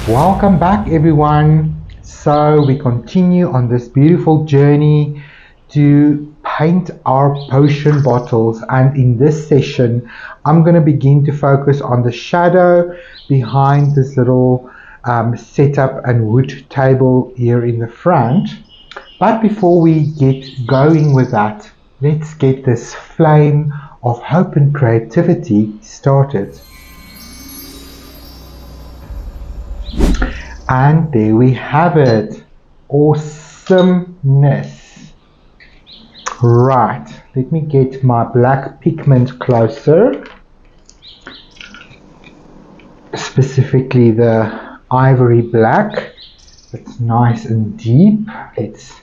Welcome back everyone. So we continue on this beautiful journey to paint our potion bottles, and in this session I'm going to begin to focus on the shadow behind this little setup and wood table here in the front. But before we get going with that, let's get this flame of hope and creativity started. And there we have it. Awesomeness. Right, let me get my black pigment closer. Specifically the ivory black. It's nice and deep. Let's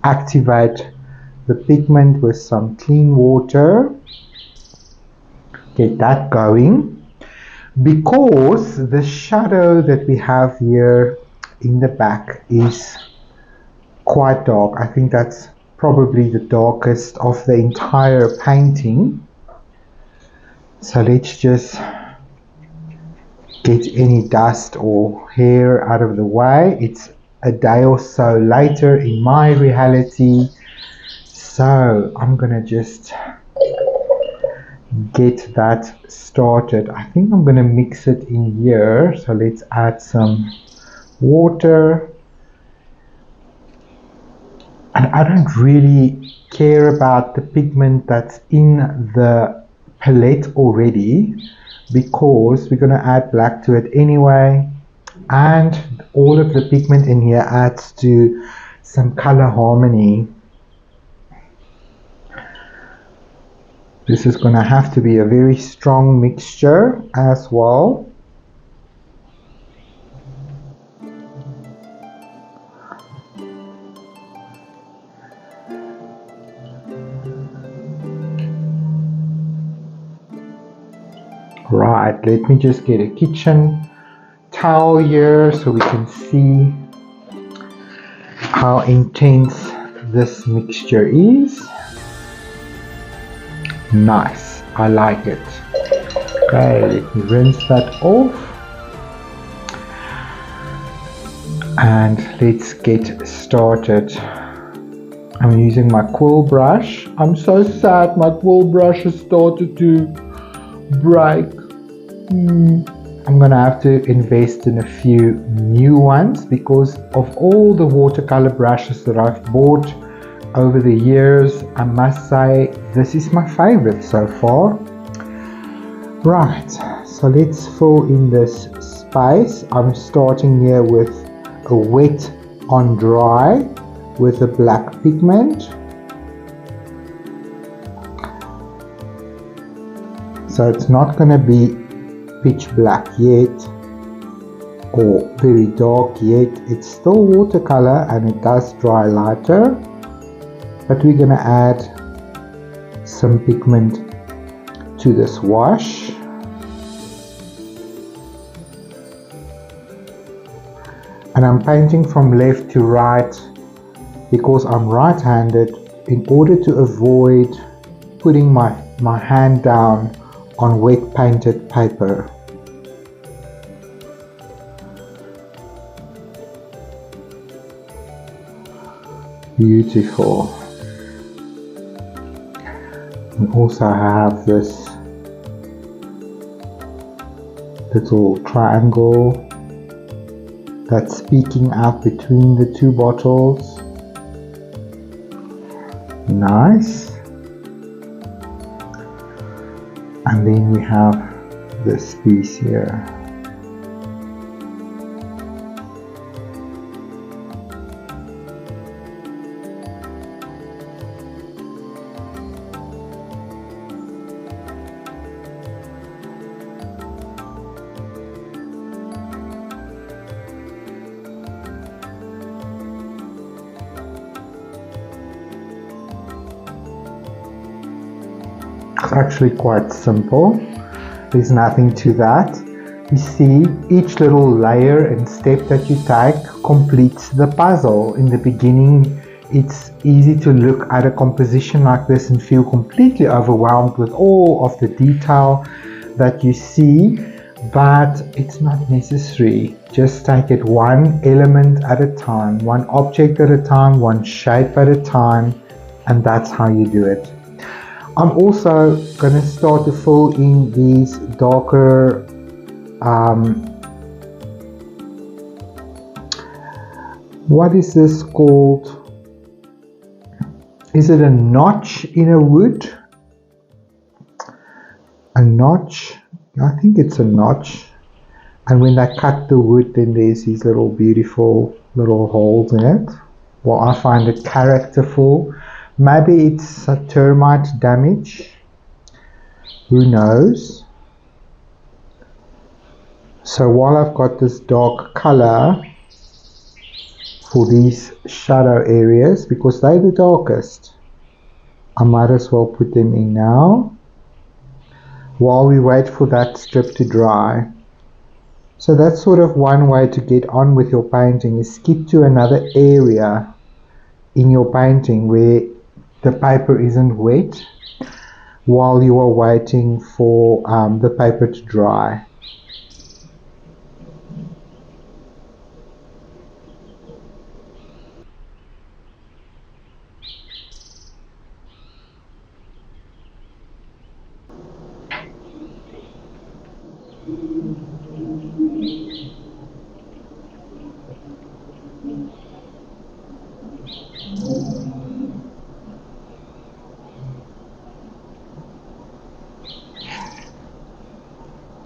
activate the pigment with some clean water. Get that going. Because the shadow that we have here in the back is quite dark. I think that's probably the darkest of the entire painting. So let's just get any dust or hair out of the way. It's a day or so later in my reality, so I'm gonna just get that started. I think I'm going to mix it in here, so let's add some water. And I don't really care about the pigment that's in the palette already, because we're going to add black to it anyway, and all of the pigment in here adds to some color harmony. This is going to have to be a very strong mixture as well. Right, let me just get a kitchen towel here so we can see how intense this mixture is. Nice, I like it. Okay, let me rinse that off. And let's get started. I'm using my quill brush. I'm so sad my quill brush has started to break. I'm gonna have to invest in a few new ones, because of all the watercolor brushes that I've bought over the years, I must say this is my favorite so far. Right, so let's fill in this space. I'm starting here with a wet on dry with a black pigment. So it's not going to be pitch black yet or very dark yet. It's still watercolor and it does dry lighter. But we're going to add some pigment to this wash. And I'm painting from left to right because I'm right-handed, in order to avoid putting my hand down on wet painted paper. Beautiful. We also have this little triangle that's peeking out between the two bottles. Nice. And then we have this piece here. It's actually quite simple. There's nothing to that. You see, each little layer and step that you take completes the puzzle. In the beginning, it's easy to look at a composition like this and feel completely overwhelmed with all of the detail that you see. but it's not necessary. Just take it one element at a time, one object at a time, one shape at a time, and that's how you do it. I'm also going to start to fill in these darker what is this called? Is it a notch in a wood? A notch? I think it's a notch. And when they cut the wood, then there's these little beautiful little holes in it. Well, I find it characterful. Maybe it's a termite damage. Who knows? So while I've got this dark color for these shadow areas, because they're the darkest, I might as well put them in now while we wait for that strip to dry. So that's sort of one way to get on with your painting, is skip to another area in your painting where the paper isn't wet while you are waiting for the paper to dry.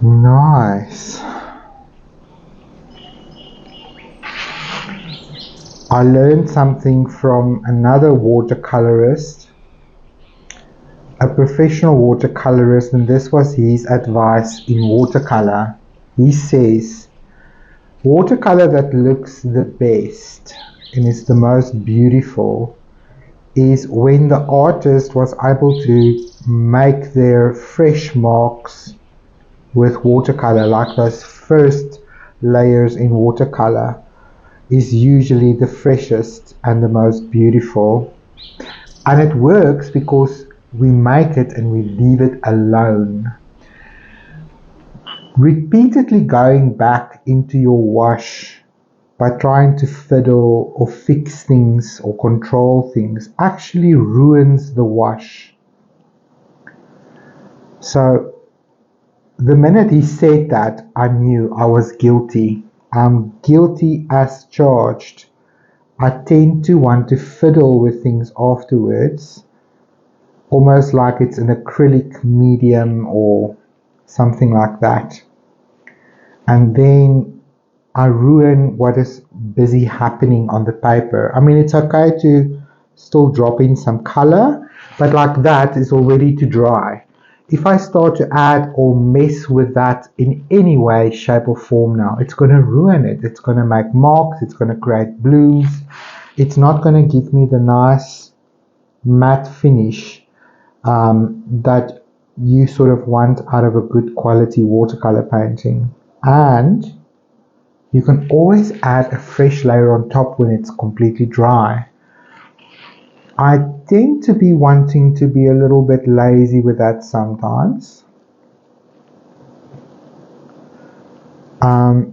Nice. I learned something from another watercolorist, a professional watercolorist, and this was his advice in watercolor. He says, watercolor that looks the best and is the most beautiful is when the artist was able to make their fresh marks with watercolor, like those first layers in watercolor is usually the freshest and the most beautiful. And it works because we make it and we leave it alone. Repeatedly going back into your wash by trying to fiddle or fix things or control things actually ruins the wash. So the minute he said that, I knew I was guilty. I'm guilty as charged. I tend to want to fiddle with things afterwards, almost like it's an acrylic medium or something like that. And then I ruin what is busy happening on the paper. I mean, it's okay to still drop in some color, but like that is all ready to dry. If I start to add or mess with that in any way, shape or form now, it's going to ruin it. It's going to make marks. It's going to create blooms. It's not going to give me the nice matte finish that you sort of want out of a good quality watercolor painting. And you can always add a fresh layer on top when it's completely dry. I tend to be wanting to be a little bit lazy with that sometimes.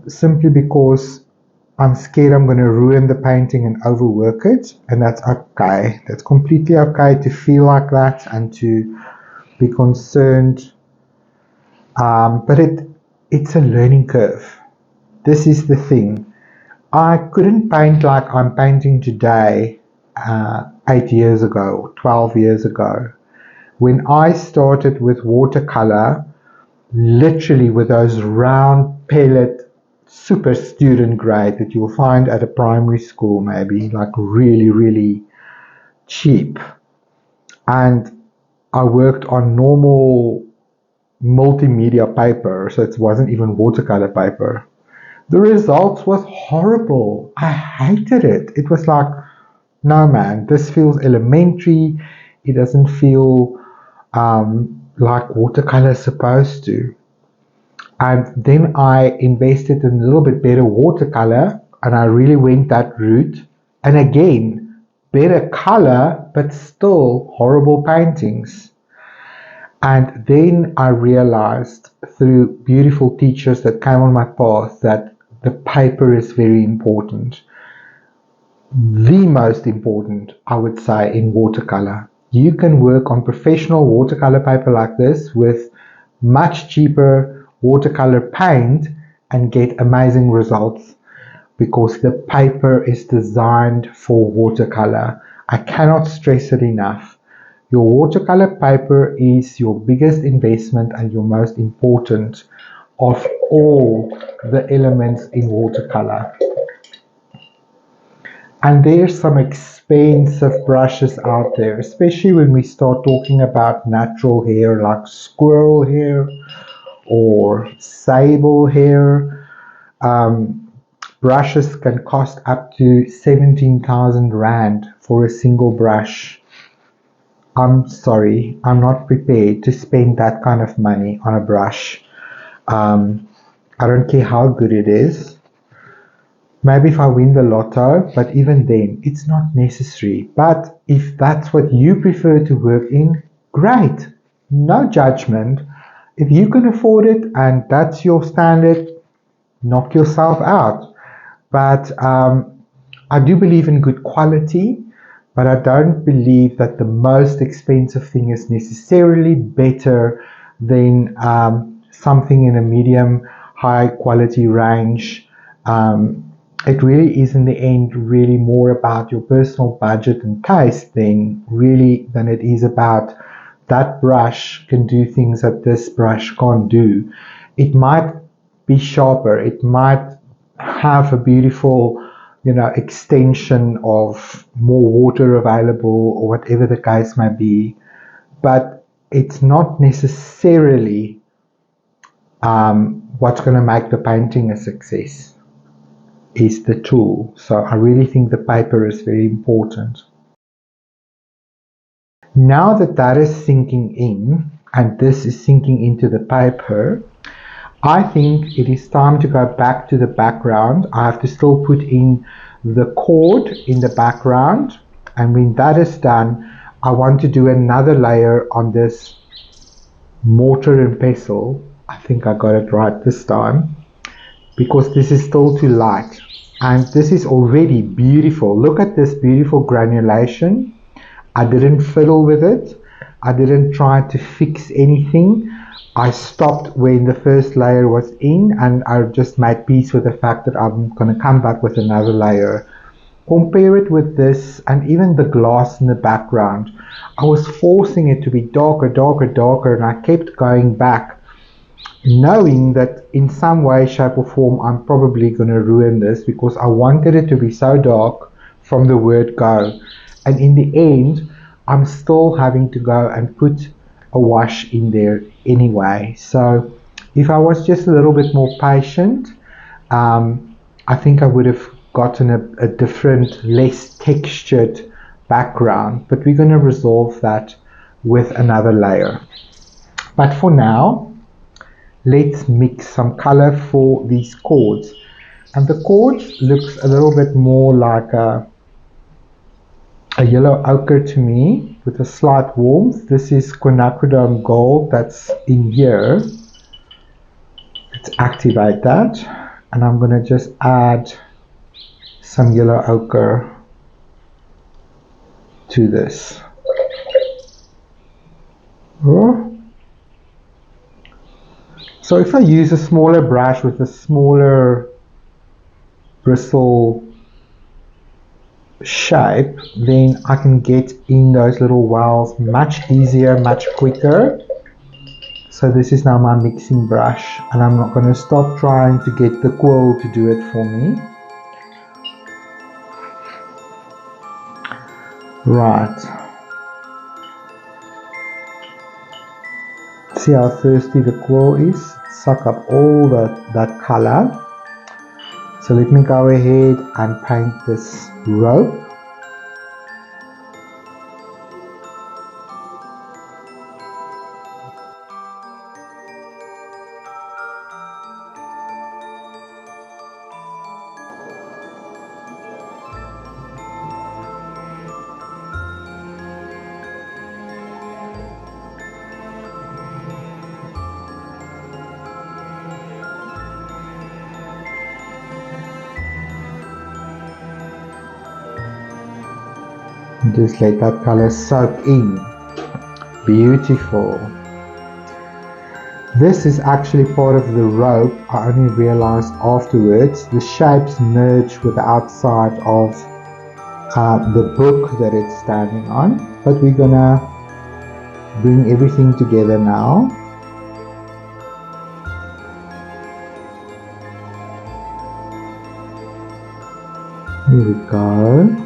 Simply because I'm scared I'm going to ruin the painting and overwork it. And that's okay. That's completely okay to feel like that and to be concerned. But it's a learning curve. This is the thing. I couldn't paint like I'm painting today 8 years ago, 12 years ago. When I started with watercolor, literally with those round pellet, super student grade that you'll find at a primary school maybe, like really, really cheap. And I worked on normal multimedia paper, so it wasn't even watercolor paper. The results was horrible. I hated it. It was like, no man, this feels elementary. It doesn't feel like watercolor is supposed to. And then I invested in a little bit better watercolor and I really went that route. And again, better color, but still horrible paintings. And then I realized through beautiful teachers that came on my path that the paper is very important. The most important, I would say, in watercolor. You can work on professional watercolor paper like this with much cheaper watercolor paint and get amazing results because the paper is designed for watercolor. I cannot stress it enough. Your watercolor paper is your biggest investment and your most important of all the elements in watercolor. And there's some expensive brushes out there, especially when we start talking about natural hair like squirrel hair or sable hair. Brushes can cost up to 17,000 Rand for a single brush. I'm sorry, I'm not prepared to spend that kind of money on a brush. I don't care how good it is. Maybe if I win the lotto, but even then, it's not necessary. But if that's what you prefer to work in, great. No judgment. If you can afford it and that's your standard, knock yourself out. But I do believe in good quality, but I don't believe that the most expensive thing is necessarily better than something in a medium high quality range. It really is in the end really more about your personal budget and taste than it is about that brush can do things that this brush can't do. It might be sharper, it might have a beautiful, extension of more water available or whatever the case may be, but it's not necessarily what's going to make the painting a success. Is the tool. So I really think the paper is very important. Now that that is sinking in, and this is sinking into the paper, I think it is time to go back to the background. I have to still put in the cord in the background, and when that is done, I want to do another layer on this mortar and pestle. I think I got it right this time, because this is still too light. And this is already beautiful. Look at this beautiful granulation. I didn't fiddle with it. I didn't try to fix anything. I stopped when the first layer was in and I just made peace with the fact that I'm going to come back with another layer. Compare it with this and even the glass in the background. I was forcing it to be darker, darker, darker, and I kept going back, knowing that in some way, shape or form I'm probably going to ruin this because I wanted it to be so dark from the word go. And in the end, I'm still having to go and put a wash in there anyway. So if I was just a little bit more patient, I think I would have gotten a different, less textured background. But we're going to resolve that with another layer. But for now, let's mix some color for these chords. And the chords looks a little bit more like a yellow ochre to me with a slight warmth. This is quinacridone gold that's in here. Let's activate that. And I'm going to just add some yellow ochre to this. So if I use a smaller brush with a smaller bristle shape, then I can get in those little wells much easier, much quicker. So this is now my mixing brush, and I'm not going to stop trying to get the quill to do it for me. Right. See how thirsty the quill is? Suck up all that color. So let me go ahead and paint this rope. And just let that color soak in. Beautiful. This is actually part of the rope. I only realized afterwards. The shapes merge with the outside of the book that it's standing on. But we're gonna bring everything together now. Here we go.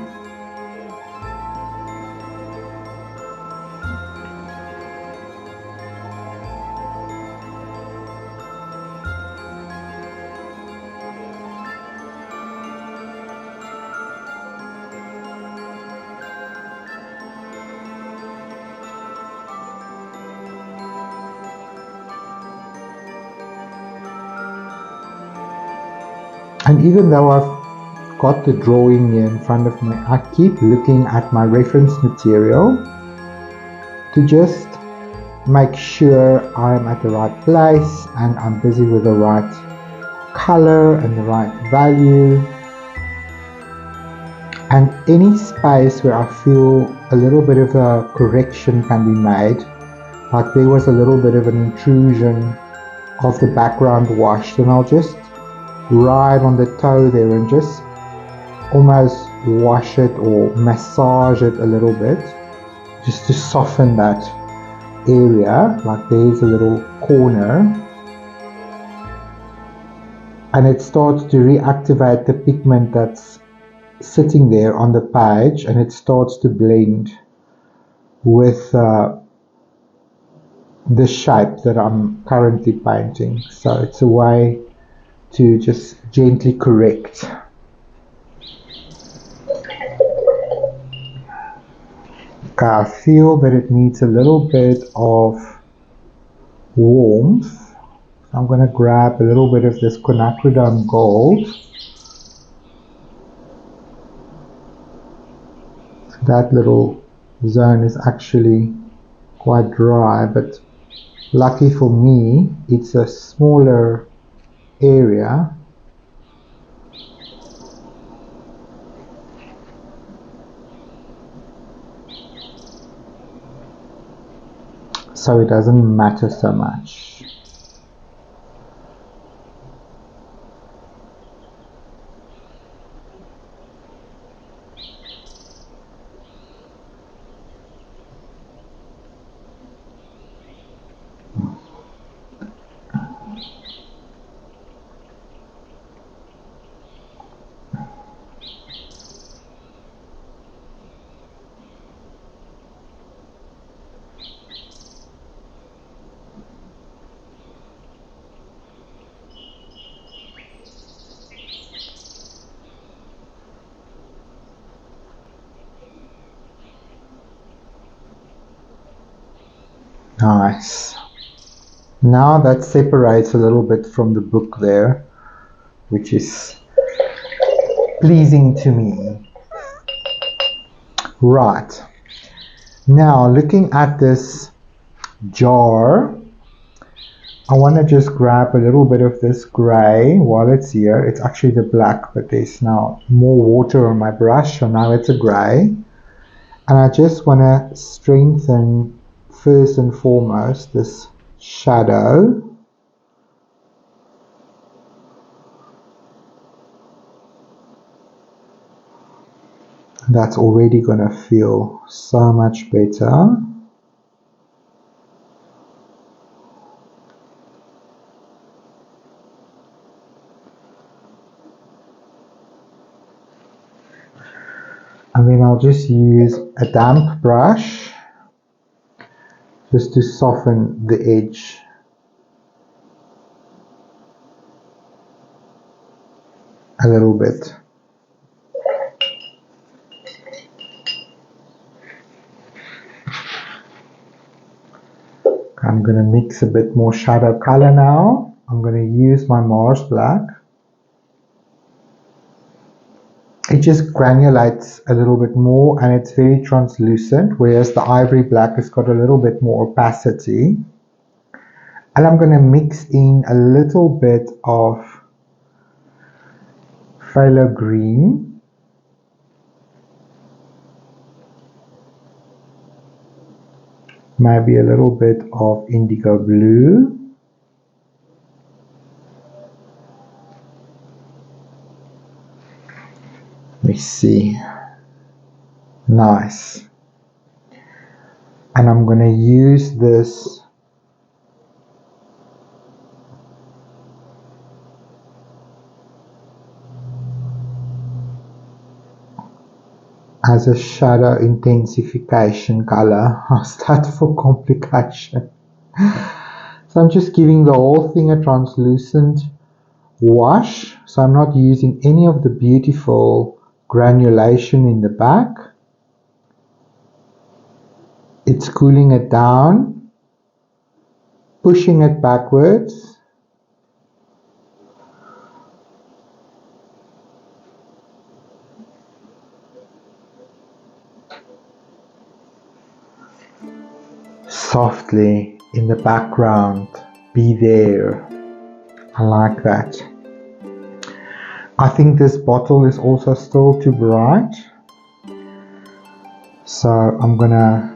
And even though I've got the drawing here in front of me, I keep looking at my reference material to just make sure I'm at the right place and I'm busy with the right color and the right value. And any space where I feel a little bit of a correction can be made, like there was a little bit of an intrusion of the background wash, then I'll just ride on the toe there and just almost wash it or massage it a little bit just to soften that area. Like there's a little corner, and it starts to reactivate the pigment that's sitting there on the page, and it starts to blend with the shape that I'm currently painting. So it's a way to just gently correct. Okay, I feel that it needs a little bit of warmth. I'm going to grab a little bit of this quinacridone gold. That little zone is actually quite dry, but lucky for me, it's a smaller area. So it doesn't matter so much. Nice. Now that separates a little bit from the book there, which is pleasing to me. Right. Now looking at this jar, I want to just grab a little bit of this grey while it's here. It's actually the black, but there's now more water on my brush, so now it's a grey. And I just want to strengthen first and foremost this shadow. That's already going to feel so much better. And then I'll just use a damp brush just to soften the edge. A little bit. I'm going to mix a bit more shadow color now. I'm going to use my Mars black. It just granulates a little bit more and it's very translucent, whereas the ivory black has got a little bit more opacity. And I'm going to mix in a little bit of phthalo green maybe a little bit of indigo blue. Let me see. Nice. And I'm going to use this as a shadow intensification color. How's that for complication? So I'm just giving the whole thing a translucent wash. So I'm not using any of the beautiful granulation in the back. It's cooling it down, pushing it backwards. Softly in the background, be there. I like that. I think this bottle is also still too bright, so I'm gonna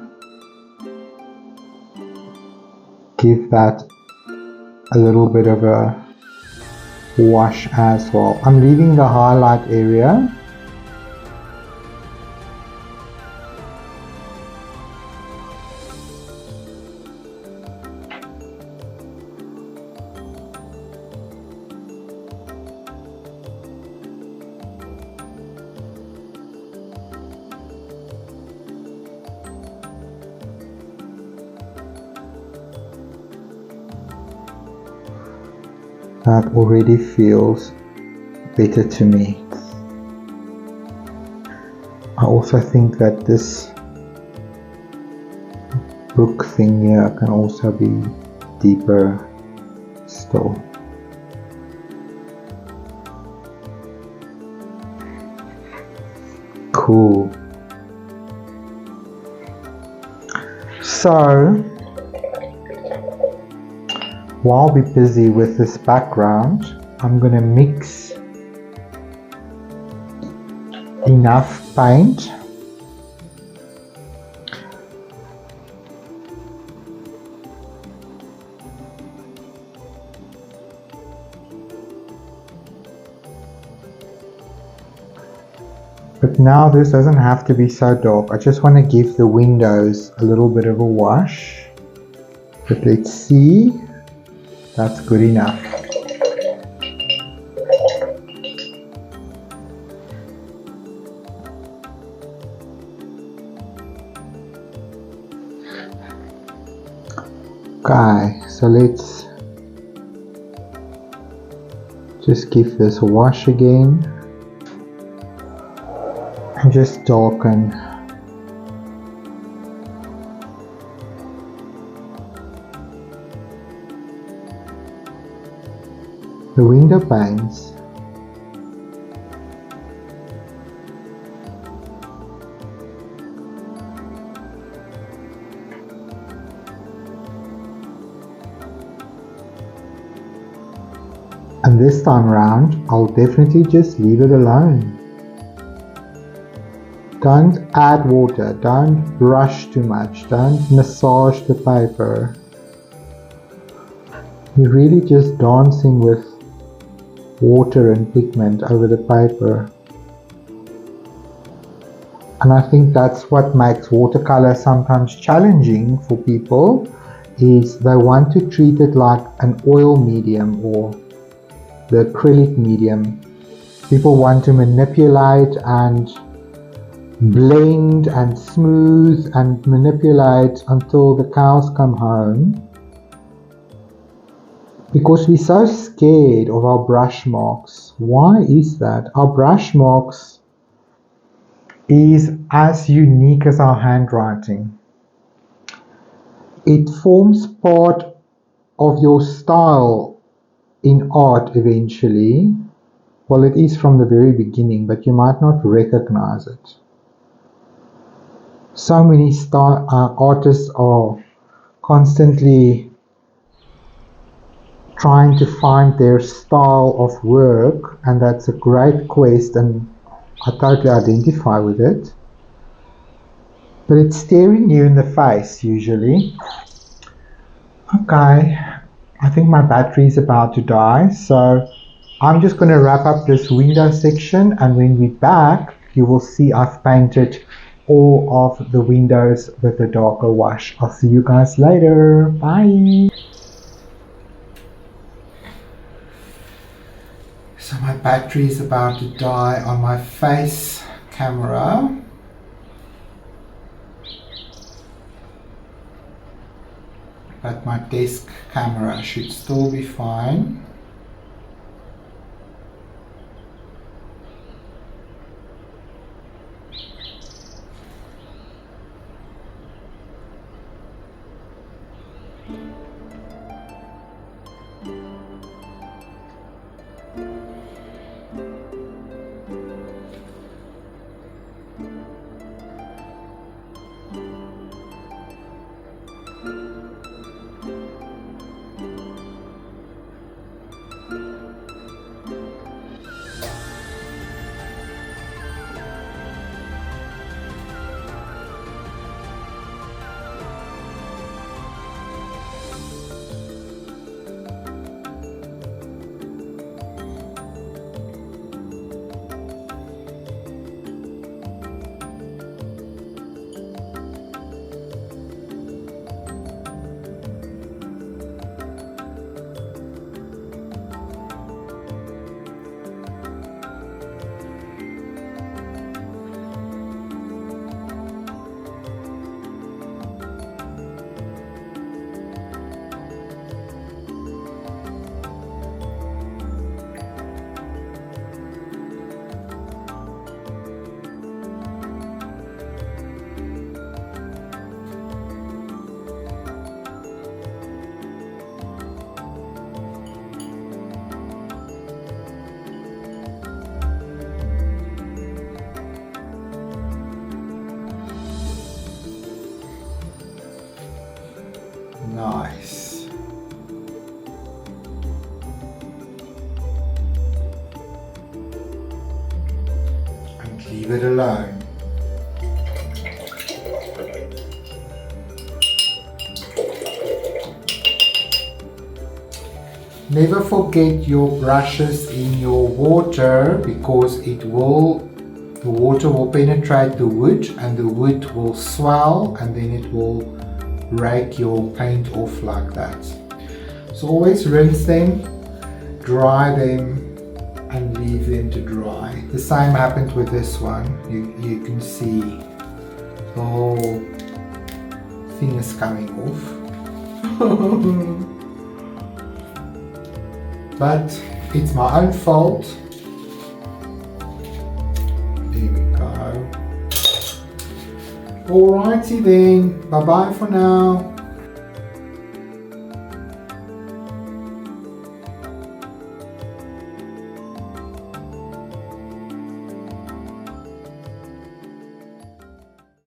give that a little bit of a wash as well. I'm leaving the highlight area. That already feels better to me. I also think that this book thing here can also be deeper still. Cool. So while we're busy with this background, I'm going to mix enough paint but now this doesn't have to be so dark. I just want to give the windows a little bit of a wash, but let's see. That's good enough. Okay, so let's just give this a wash again and just darken the window panes. And this time round, I'll definitely just leave it alone. Don't add water, don't brush too much, don't massage the paper. You're really just dancing with water and pigment over the paper. And I think that's what makes watercolor sometimes challenging for people, is they want to treat it like an oil medium or the acrylic medium. People want to manipulate and blend and smooth and manipulate until the cows come home, because we're so scared of our brush marks. Why is that? Our brush marks is as unique as our handwriting. It forms part of your style in art eventually. Well, it is from the very beginning, but you might not recognize it. So many artists are constantly trying to find their style of work, and that's a great quest, and I totally identify with it. but it's staring you in the face usually. Okay, I think my battery is about to die, so I'm just going to wrap up this window section, and when we're back you will see I've painted all of the windows with a darker wash. I'll see you guys later. Bye. So my battery is about to die on my face camera. But my desk camera should still be fine. Nice. And leave it alone. Never forget your brushes in your water, because the water will penetrate the wood and the wood will swell, and then it will rake your paint off like that. So always rinse them, dry them and leave them to dry. The same happened with this one. You can see the whole thing is coming off. But it's my own fault. There we go. Alrighty then, bye bye for now.